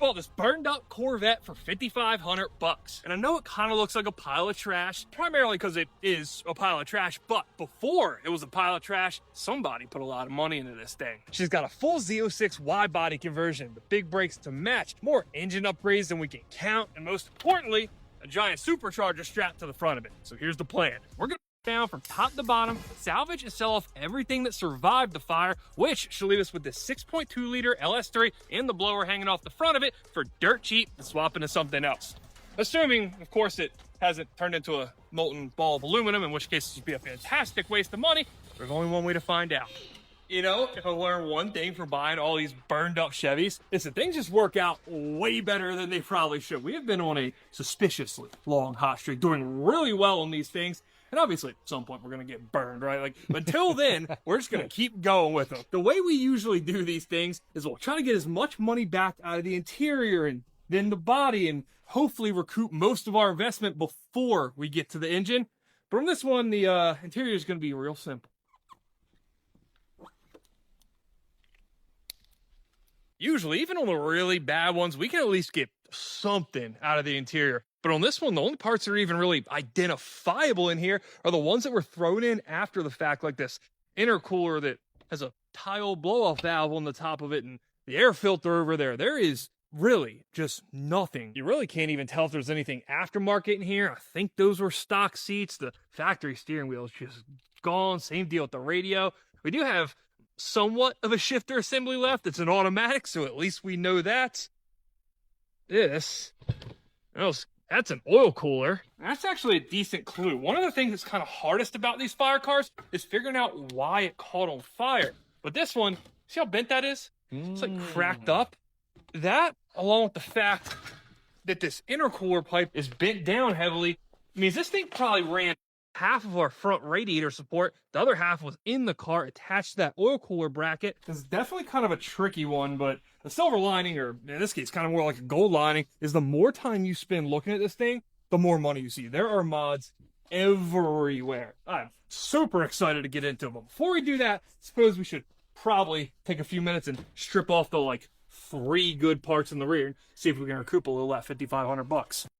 bought this burned up Corvette for $5,500. And I know it kind of looks like a pile of trash, primarily because it is a pile of trash, but before it was a pile of trash, somebody put a lot of money into this thing. She's got a full Z06 wide body conversion, the big brakes to match, more engine upgrades than we can count, and most importantly, a giant supercharger strapped to the front of it. So here's the plan. We're gonna down from top to bottom, salvage and sell off everything that survived the fire, which should leave us with this 6.2 liter LS3 and the blower hanging off the front of it for dirt cheap and swap into something else. Assuming, of course, it hasn't turned into a molten ball of aluminum, in which case it would be a fantastic waste of money. There's only one way to find out. You know, if I learn one thing from buying all these burned up Chevys, it's that things just work out way better than they probably should. We have been on a suspiciously long hot streak, doing really well on these things. And obviously, at some point, we're going to get burned, right? Like, until then, we're just going to keep going with them. The way we usually do these things is we'll try to get as much money back out of the interior and then the body and hopefully recoup most of our investment before we get to the engine. But on this one, the interior is going to be real simple. Usually, even on the really bad ones, we can at least get something out of the interior. But on this one, the only parts that are even really identifiable in here are the ones that were thrown in after the fact, like this intercooler that has a tile blow-off valve on the top of it and the air filter over there. There is really just nothing. You really can't even tell if there's anything aftermarket in here. I think those were stock seats. The factory steering wheel is just gone. Same deal with the radio. We do have somewhat of a shifter assembly left. It's an automatic, so at least we know that. That's an oil cooler. That's actually a decent clue. One of the things that's kind of hardest about these fire cars is figuring out why it caught on fire. But this one, see how bent that is? It's like cracked up. That, along with the fact that this intercooler pipe is bent down heavily, means this thing probably ran half of our front radiator support. The other half was in the car attached to that oil cooler bracket. This is definitely kind of a tricky one, but the silver lining, or in this case, kind of more like a gold lining, is the more time you spend looking at this thing, the more money you see. There are mods everywhere. I'm super excited to get into them. Before we do that, I suppose we should probably take a few minutes and strip off the 3 good parts in the rear and see if we can recoup a little of that $5,500.